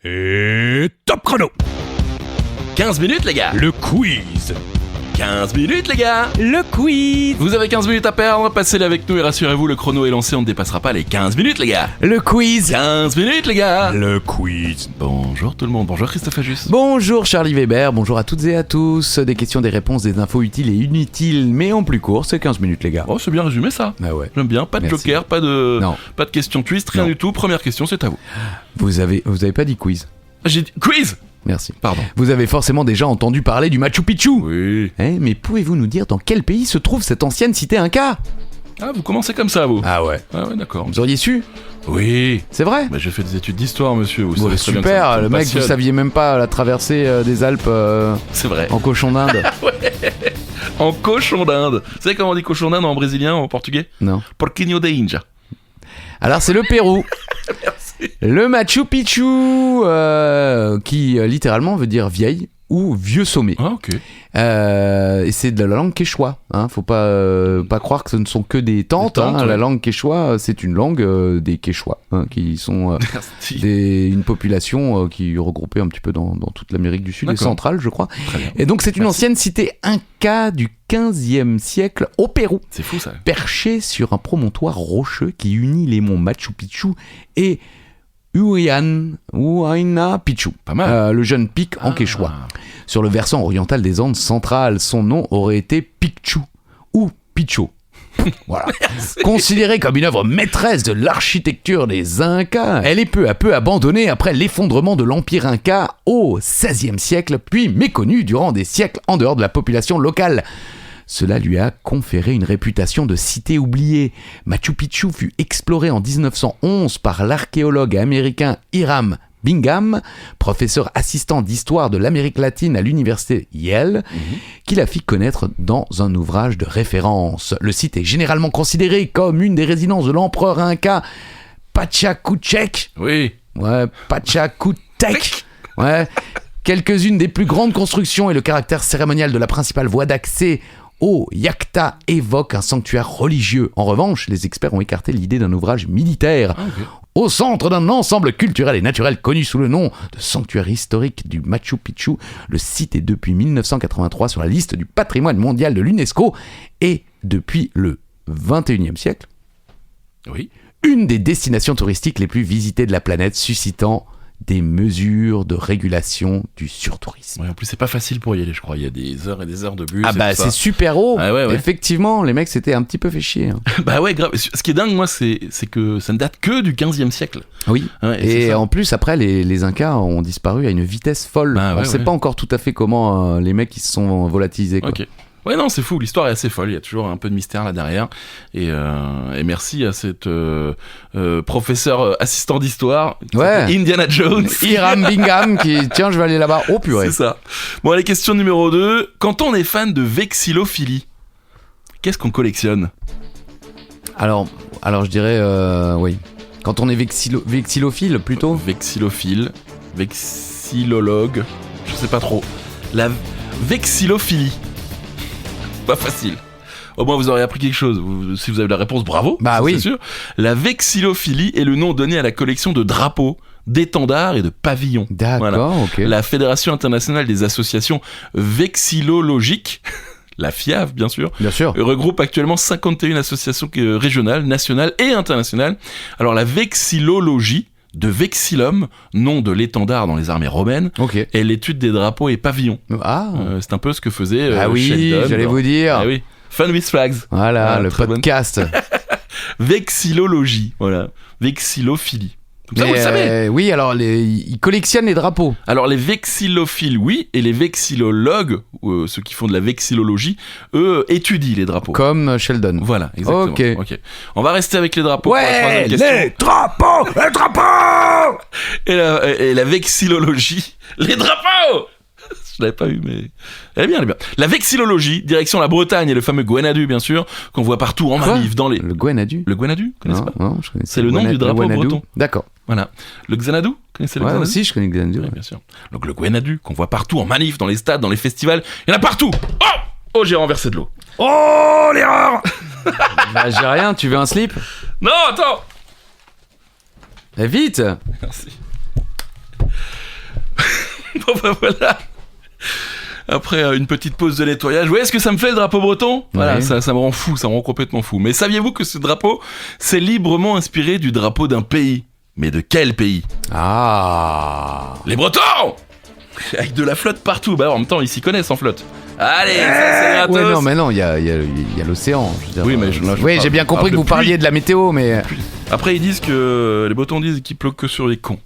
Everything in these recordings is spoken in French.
Et top chrono. 15 minutes les gars. Le quiz. 15 minutes les gars. Le quiz. Vous avez 15 minutes à perdre, passez-les avec nous et rassurez-vous, le chrono est lancé, on ne dépassera pas les 15 minutes les gars. Le quiz. 15 minutes les gars. Le quiz. Bonjour tout le monde, bonjour Christophe Ajus. Bonjour Charlie Weber, bonjour à toutes et à tous. Des questions, des réponses, des infos utiles et inutiles, mais en plus court, c'est 15 minutes les gars. Oh c'est bien résumé ça. Ah ouais. J'aime bien, pas de Merci. joker, pas de question twist, rien Non. du tout. Première question, c'est à vous. Vous avez pas dit quiz. J'ai dit quiz. Merci. Pardon. Vous avez forcément déjà entendu parler du Machu Picchu. Oui. Mais pouvez-vous nous dire dans quel pays se trouve cette ancienne cité Inca? Ah vous commencez comme ça vous. Ah ouais. Ah ouais d'accord. Vous auriez su? Oui. C'est vrai? Bah, j'ai fait des études d'histoire monsieur. Vous Bon, savez très bien que ça super, me le mec, passionne. vous saviez même pas la traversée des Alpes C'est vrai. en cochon d'Inde? En cochon d'Inde. Vous savez comment on dit cochon d'Inde en brésilien, en portugais? Non. Porquinho de India. Alors c'est le Pérou. Le Machu Picchu, qui littéralement veut dire vieille ou vieux sommet. Ah ok. Et c'est de la langue quechua. Faut pas croire que ce ne sont que des tentes. Des tentes, La ouais. langue quechua, c'est une langue des Quechua, qui sont Merci. une population qui est regroupée un petit peu dans toute l'Amérique du Sud et D'accord. centrale, je crois. Très bien. Et donc c'est une Merci. ancienne cité Inca du 15e siècle au Pérou, C'est fou ça. perchée sur un promontoire rocheux qui unit les monts Machu Picchu et Huayna Picchu, Pas mal. le jeune pic en quechua. Sur le versant oriental des Andes centrales, son nom aurait été Picchu ou Picho. Voilà. Considérée comme une œuvre maîtresse de l'architecture des Incas, elle est peu à peu abandonnée après l'effondrement de l'Empire Inca au XVIe siècle, puis méconnue durant des siècles en dehors de la population locale. Cela lui a conféré une réputation de cité oubliée. Machu Picchu fut exploré en 1911 par l'archéologue américain Hiram Bingham, professeur assistant d'histoire de l'Amérique latine à l'université Yale, qui la fit connaître dans un ouvrage de référence. Le site est généralement considéré comme une des résidences de l'empereur Inca Pachacutec. Oui. Ouais, Pachacutec. Ouais. Quelques-unes des plus grandes constructions et le caractère cérémonial de la principale voie d'accès au Yacta évoquent un sanctuaire religieux. En revanche, les experts ont écarté l'idée d'un ouvrage militaire. Ah, ok. Au centre d'un ensemble culturel et naturel connu sous le nom de sanctuaire historique du Machu Picchu, le site est depuis 1983 sur la liste du patrimoine mondial de l'UNESCO et depuis le 21e siècle, Oui. une des destinations touristiques les plus visitées de la planète, suscitant des mesures de régulation du surtourisme. Ouais, en plus c'est pas facile pour y aller je crois. Il y a des heures et des heures de bus. Ah et bah tout ça. c'est super haut. Ah ouais. Effectivement, les mecs s'étaient un petit peu fait chier. Bah ouais grave. Ce qui est dingue moi c'est que ça ne date que du 15e siècle. Oui. Ouais, c'est Et ça. en plus, après, les Incas ont disparu à une vitesse folle. Bah ouais, On sait ouais. pas encore tout à fait comment les mecs ils se sont volatilisés. Quoi. Ok. Ouais non c'est fou, l'histoire est assez folle, il y a toujours un peu de mystère là derrière et merci à cette professeur assistant d'histoire qui Ouais. s'appelle Indiana Jones. Hiram Bingham qui, tiens, je vais aller là-bas. Oh purée. C'est ça. Bon allez, question numéro 2. Quand on est fan de vexillophilie, qu'est-ce qu'on collectionne? Alors je dirais, oui. Quand on est vexillophile plutôt. Vexillophile, vexillologue, je sais pas trop. La vexillophilie. Pas facile. Au moins vous aurez appris quelque chose. Si vous avez la réponse, bravo. Bah ça, oui. C'est sûr. La vexillophilie est le nom donné à la collection de drapeaux, d'étendards et de pavillons. D'accord, Voilà. ok. La Fédération internationale des associations vexillologiques, la FIAV bien sûr, Bien sûr. regroupe actuellement 51 associations régionales, nationales et internationales. Alors la vexillologie de Vexillum, nom de l'étendard dans les armées romaines, Ok. est l'étude des drapeaux et pavillons. Ah. C'est un peu ce que faisait Ah oui, Sheldon j'allais dans- vous dire. Ah oui. Fun with Flags. Voilà, Ah, le très bonne. podcast. Vexillologie, voilà. Vexillophilie. Comme ça, vous le savez. Oui, alors ils collectionnent les drapeaux. Alors les vexillophiles, oui, et les vexillologues, ceux qui font de la vexillologie, eux étudient les drapeaux. Comme Sheldon. Voilà, exactement. Ok. On va rester avec les drapeaux. pour la Ouais, troisième question. les drapeaux, les drapeaux. Et la vexillologie, les drapeaux. Je l'avais pas eu, mais elle est bien, elle est bien. La vexillologie, direction la Bretagne et le fameux Gwenadu, bien sûr, qu'on voit partout en Quoi manif dans les. Le Gwenadu. Le Gwenadu, vous connaissez pas? Non, je connaissais C'est le nom du drapeau Gwenadu. breton. D'accord. Voilà. Le Xanadu, vous connaissez le Ouais, Xanadu? aussi, je connais le Gwenadu. Oui, bien sûr. Donc le Gwenadu, qu'on voit partout en manif, dans les stades, dans les festivals, il y en a partout. Oh, j'ai renversé de l'eau. Oh, l'erreur. Bah, j'ai rien, tu veux un slip? Non, attends. Eh, vite. Merci. Bon, bah voilà. Après une petite pause de nettoyage, vous voyez ce que ça me fait le drapeau breton ? Voilà, Ouais. ça me rend fou, ça me rend complètement fou. Mais saviez-vous que ce drapeau, c'est librement inspiré du drapeau d'un pays ? Mais de quel pays ? Ah. Les Bretons ! Avec de la flotte partout, bah en même temps ils s'y connaissent en flotte. Allez, ça c'est gratos. Ouais, non, mais non, il y a l'océan. Je veux dire. Oui, mais là, je Oui, parle- j'ai bien compris parle que de vous parliez de la météo, mais. Après ils disent que les Bretons disent qu'il pleut que sur les cons.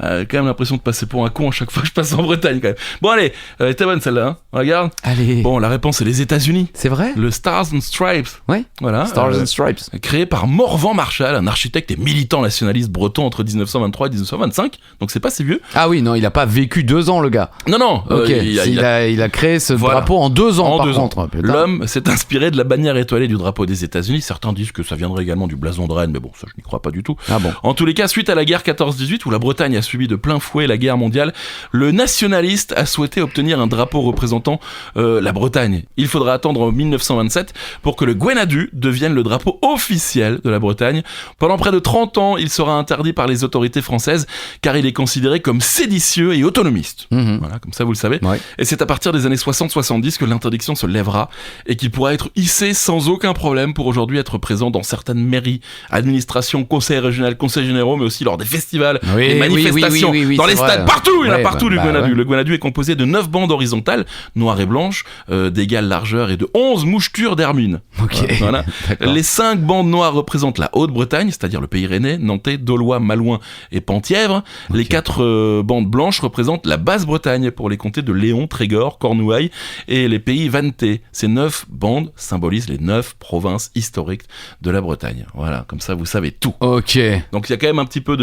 J'ai quand même l'impression de passer pour un con à chaque fois que je passe en Bretagne quand même. Bon allez, elle était bonne celle-là, hein. Regarde. Allez. Bon, la réponse c'est les États-Unis. C'est vrai ? Le Stars and Stripes. Ouais. Voilà. Stars and Stripes. Créé par Morvan Marshall, un architecte et militant nationaliste breton entre 1923 et 1925. Donc c'est pas si vieux. Ah oui, non, il a pas vécu 2 ans, le gars. Non, Ok, il a créé ce drapeau en 2 ans, en par 2 ans. contre. Putain. L'homme s'est inspiré de la bannière étoilée du drapeau des États-Unis. Certains disent que ça viendrait également du blason de Rennes, mais bon, ça je n'y crois pas du tout. Ah bon. En tous les cas, suite à la guerre 14-18, où la Bretagne a subi de plein fouet la guerre mondiale, le nationaliste a souhaité obtenir un drapeau représentant la Bretagne. Il faudra attendre 1927 pour que le Gwenadu devienne le drapeau officiel de la Bretagne. Pendant près de 30 ans, il sera interdit par les autorités françaises, car il est considéré comme séditieux et autonomiste. Mhm. Voilà, comme ça vous le savez. Ouais. Et c'est à partir des années 60-70 que l'interdiction se lèvera et qu'il pourra être hissé sans aucun problème pour aujourd'hui être présent dans certaines mairies, administrations, conseils régionaux, conseils généraux, mais aussi lors des festivals, Oui, des manifestations, oui, dans les c'est stades, vrai. partout, il y en a Ouais, partout du bah, Gwenadu. ouais. Le Gwenadu est composé de 9 bandes horizontales, noires et blanches, d'égale largeur et de 11 mouchetures d'hermine. Ok. Voilà. D'accord. Les 5 bandes noires représentent la Haute-Bretagne, c'est-à-dire le pays rennais, nantais, dolois, malouin et penthièvre. Les 4 bandes blanches représentent la Basse-Bretagne pour les comtés de Léon, Trégor, Cornouailles et les pays vannetais. Ces 9 bandes symbolisent les 9 provinces historiques de la Bretagne. Voilà, comme ça vous savez tout. Ok. Donc il y a quand même un petit peu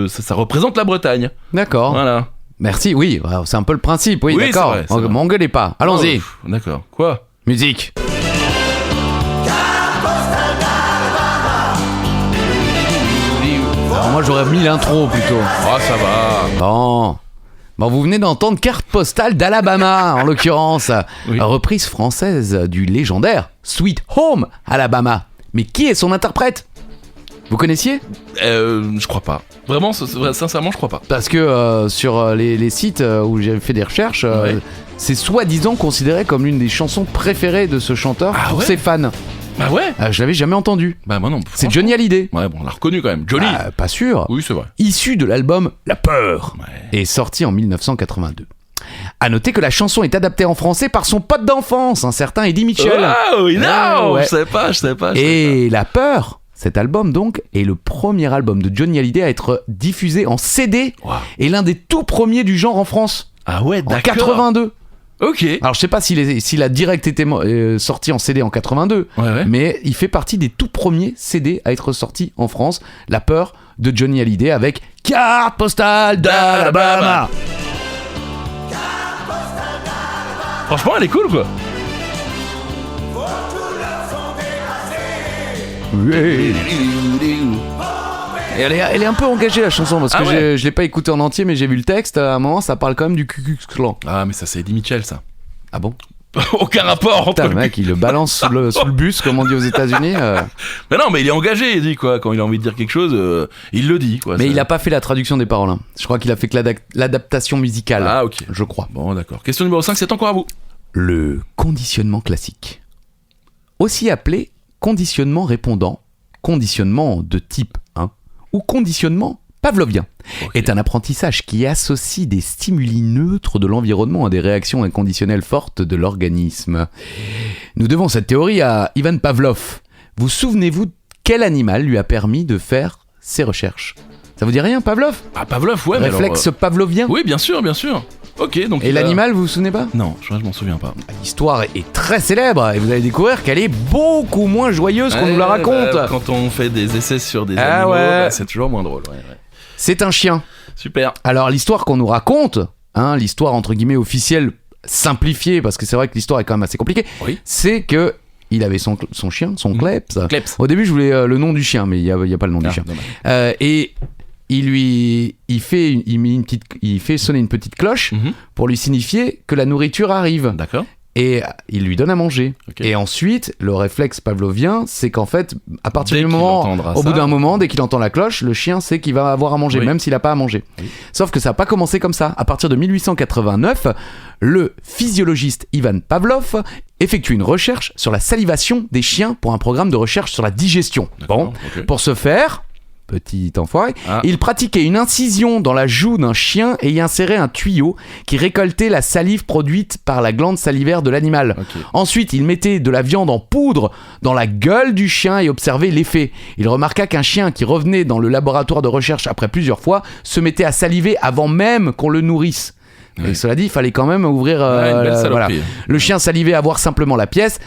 ça représente la Bretagne. D'accord. Voilà. Merci, oui, c'est un peu le principe, oui, Oui, d'accord. c'est vrai. M'engueulez pas. Allons-y. Oh, d'accord. Quoi ? Musique. Alors moi j'aurais mis l'intro plutôt. Ah, ça va. Bon, vous venez d'entendre Carte postale d'Alabama, en l'occurrence. Oui. Reprise française du légendaire Sweet Home Alabama. Mais qui est son interprète ? Vous connaissiez ? Je crois pas. Vraiment, sincèrement, je crois pas. Parce que sur les sites où j'ai fait des recherches, Ouais. c'est soi-disant considéré comme l'une des chansons préférées de ce chanteur Ah pour ouais ses fans. Bah ouais. Je l'avais jamais entendu. Bah moi non. C'est franchement. Johnny Hallyday. Ouais, bon, on l'a reconnu quand même. Johnny. Pas sûr. Oui, c'est vrai. Issu de l'album La Peur, Ouais. est sorti en 1982. À noter que la chanson est adaptée en français par son pote d'enfance, un certain Eddie Mitchell. Oh, non, Ouais. je savais pas. Et La Peur, cet album donc, est le premier album de Johnny Hallyday à être diffusé en CD Wow. et l'un des tout premiers du genre en France, Ah ouais, en d'accord. 82. Ok. Alors je sais pas s'il a direct été sorti en CD en 82, Ouais. mais il fait partie des tout premiers CD à être sortis en France, La Peur de Johnny Hallyday avec Carte postale d'Alabama. Franchement, elle est cool quoi. Et elle est un peu engagée la chanson parce que Ah ouais. je l'ai pas écouté en entier mais j'ai vu le texte, à un moment ça parle quand même du Ku Klux Klan. Ah, mais ça, c'est Eddie Mitchell, ça. Ah bon? Aucun rapport entre. Putain, le mec il le balance sous le bus comme on dit aux États-Unis. Mais non, mais il est engagé, il dit quoi. Quand il a envie de dire quelque chose, il le dit quoi. Mais Ça- il a pas fait la traduction des paroles, hein. Je crois qu'il a fait que l'adaptation musicale. Ah, ok. Je crois. Bon, d'accord. Question numéro 5, c'est encore à vous. Le conditionnement classique, aussi appelé conditionnement répondant, conditionnement de type 1 ou conditionnement pavlovien, Ok. est un apprentissage qui associe des stimuli neutres de l'environnement à des réactions inconditionnelles fortes de l'organisme. Nous devons cette théorie à Ivan Pavlov. Vous souvenez-vous quel animal lui a permis de faire ses recherches ? Ça vous dit rien, Pavlov ? Ah, Pavlov, ouais, mais Réflexe alors, pavlovien ? Oui, bien sûr, bien sûr. Ok, donc. Et il a- l'animal, vous vous souvenez pas ? Non, je m'en souviens pas. L'histoire est très célèbre et vous allez découvrir qu'elle est beaucoup moins joyeuse qu'on nous la raconte. Bah, quand on fait des essais sur des Ah animaux, ouais. bah, c'est toujours moins drôle. Ouais. C'est un chien. Super. Alors l'histoire qu'on nous raconte, l'histoire entre guillemets officielle, simplifiée, parce que c'est vrai que l'histoire est quand même assez compliquée, Oui. c'est que il avait son chien, son Kleps. Kleps. Au début je voulais le nom du chien, mais il y a pas le nom du Ah, chien. dommage. Et il fait sonner une petite cloche Mhm. pour lui signifier que la nourriture arrive. D'accord. et il lui donne à manger. Ok. Et ensuite, le réflexe pavlovien, c'est qu'en fait, à partir Dès du qu'il moment, entendra au ça. bout d'un moment, dès qu'il entend la cloche, le chien sait qu'il va avoir à manger, Oui. même s'il n'a pas à manger. Oui. Sauf que ça n'a pas commencé comme ça. À partir de 1889, le physiologiste Ivan Pavlov effectue une recherche sur la salivation des chiens pour un programme de recherche sur la digestion. D'accord, Bon, ok. pour ce faire, petit enfoiré, Ah. il pratiquait une incision dans la joue d'un chien et y insérait un tuyau qui récoltait la salive produite par la glande salivaire de l'animal. Ok. Ensuite, il mettait de la viande en poudre dans la gueule du chien et observait l'effet. Il remarqua qu'un chien qui revenait dans le laboratoire de recherche après plusieurs fois se mettait à saliver avant même qu'on le nourrisse. Ouais. Et cela dit, il fallait quand même ouvrir... Ouais, une belle saloperie. Le chien salivait à voir simplement la pièce,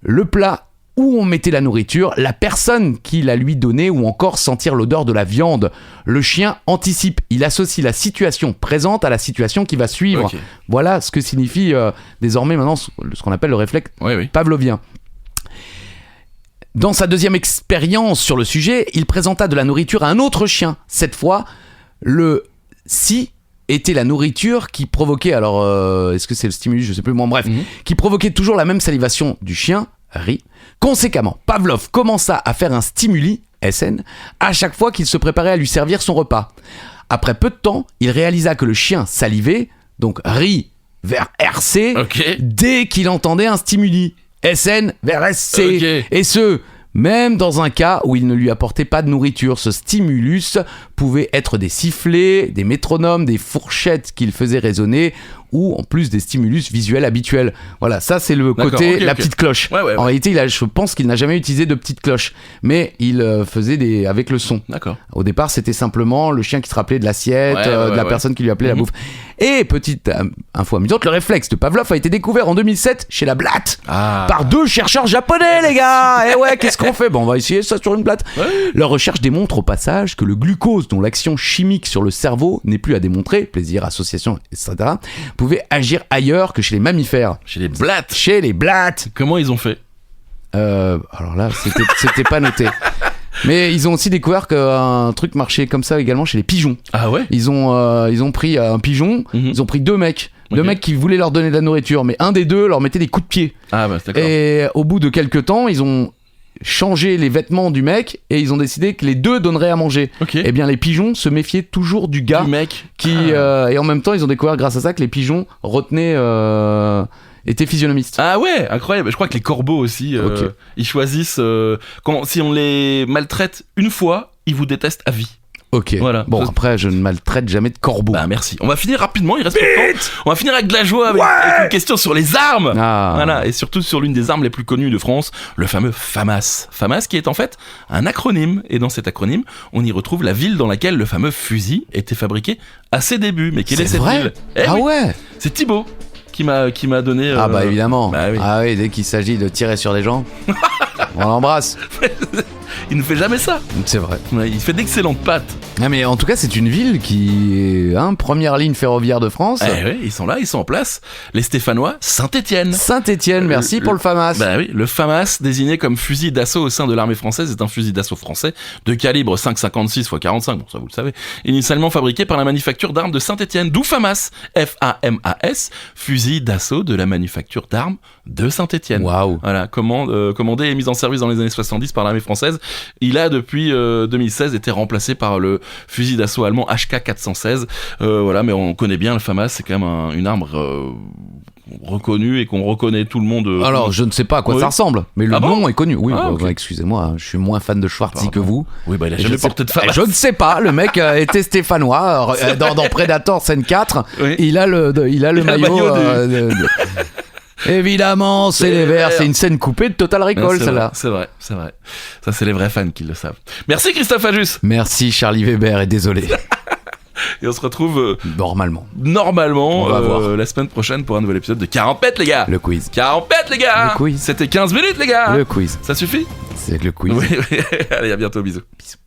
le plat où on mettait la nourriture, la personne qui la lui donnait ou encore sentir l'odeur de la viande. Le chien anticipe, il associe la situation présente à la situation qui va suivre. Ok. Voilà ce que signifie désormais maintenant ce qu'on appelle le réflexe Oui. pavlovien. Dans sa deuxième expérience sur le sujet, il présenta de la nourriture à un autre chien. Cette fois, le si était la nourriture qui provoquait, alors est-ce que c'est le stimulus, je sais plus, bon bref, qui provoquait toujours la même salivation du chien, riz. Conséquemment, Pavlov commença à faire un stimuli, SN, à chaque fois qu'il se préparait à lui servir son repas. Après peu de temps, il réalisa que le chien salivait, donc riz vers RC, Ok. dès qu'il entendait un stimuli, SN vers SC, Ok. et ce, même dans un cas où il ne lui apportait pas de nourriture. Ce stimulus pouvait être des sifflets, des métronomes, des fourchettes qu'il faisait résonner, ou en plus des stimulus visuels habituels. Voilà, ça c'est le D'accord, côté ok, la ok. petite cloche. Ouais. En réalité, je pense qu'il n'a jamais utilisé de petite cloche, mais il faisait avec le son. D'accord. Au départ, c'était simplement le chien qui se rappelait de l'assiette, Ouais, de la ouais. personne qui lui appelait la Mhm. bouffe. Et petite info amusante, le réflexe de Pavlov a été découvert en 2007 chez la blatte Ah. par 2 chercheurs japonais, les gars. Et ouais, qu'est-ce qu'on fait ? Bon, on va essayer ça sur une blatte. Ouais. Leur recherche démontre au passage que le glucose, dont l'action chimique sur le cerveau n'est plus à démontrer, plaisir, association, etc., pouvait agir ailleurs que chez les mammifères. Chez les blattes. Chez les blattes. Comment ils ont fait? Alors là, c'était pas noté. Mais ils ont aussi découvert qu'un truc marchait comme ça également chez les pigeons. Ah ouais? Ils ont pris un pigeon, ils ont pris 2 mecs. Deux Ok. mecs qui voulaient leur donner de la nourriture, mais un des deux leur mettait des coups de pied. Ah bah d'accord. Et au bout de quelques temps, ils ont changé les vêtements du mec et ils ont décidé que les deux donneraient à manger. Ok. Eh bien, les pigeons se méfiaient toujours du gars Du mec. qui... et en même temps, ils ont découvert grâce à ça que les pigeons retenaient... étaient physionomistes. Ah ouais, incroyable. Je crois que les corbeaux aussi, Ok. ils choisissent... si on les maltraite une fois, ils vous détestent à vie. Ok. Voilà. Bon, Ça- après, je ne maltraite jamais de corbeau. Bah merci. On va finir rapidement, il reste peu de temps. On va finir avec de la joie, avec une question sur les armes. Ah. Voilà, et surtout sur l'une des armes les plus connues de France, le fameux FAMAS. FAMAS qui est en fait un acronyme, et dans cet acronyme, on y retrouve la ville dans laquelle le fameux fusil était fabriqué à ses débuts. Mais quelle est cette vrai ville? Eh Ah oui, ouais. c'est Thibaut qui m'a donné... Ah bah évidemment. bah oui. Ah oui, dès qu'il s'agit de tirer sur des gens, on l'embrasse. Il ne fait jamais ça. C'est vrai. Ouais, il fait d'excellentes pattes. Ah mais en tout cas, c'est une ville qui est première ligne ferroviaire de France. Eh ouais, ils sont là, ils sont en place. Les Stéphanois, Saint-Étienne. Saint-Étienne, merci pour le FAMAS. Bah oui, le FAMAS, désigné comme fusil d'assaut au sein de l'armée française, est un fusil d'assaut français de calibre 5,56 x 45, bon ça vous le savez, initialement fabriqué par la manufacture d'armes de Saint-Étienne, d'où FAMAS, F-A-M-A-S, fusil d'assaut de la manufacture d'armes de Saint-Étienne. Waouh. Voilà, commandé et mis en service dans les années 70 par l'armée française. Il a depuis 2016 été remplacé par le fusil d'assaut allemand HK416. Voilà, mais on connaît bien le FAMAS, c'est quand même une arme reconnue et qu'on reconnaît tout le monde. Alors, je ne sais pas à quoi Oui. ça ressemble, mais le Ah bon nom est connu. Oui, Ah, ok. excusez-moi, je suis moins fan de Schwarzy Pardon. que vous. Oui, bah il a Et jamais je sais- porté de FAMAS. Je ne sais pas, le mec était stéphanois dans Predator scène 4. Oui. Il a le le maillot. maillot Évidemment, c'est les Verts. C'est une scène coupée de Total Ouais, Recall, c'est celle-là. vrai, c'est vrai. Ça, c'est les vrais fans qui le savent. Merci Christophe Ajus. Merci Charlie Weber et désolé. Et on se retrouve Normalement. normalement On va voir. la semaine prochaine pour un nouvel épisode de 40 pètes, les gars. Le quiz. 40 pètes, les gars. Le quiz. C'était 15 minutes, les gars. Le quiz. Ça suffit? C'est le quiz. Oui, oui. Allez, à bientôt, bisous. Bisous.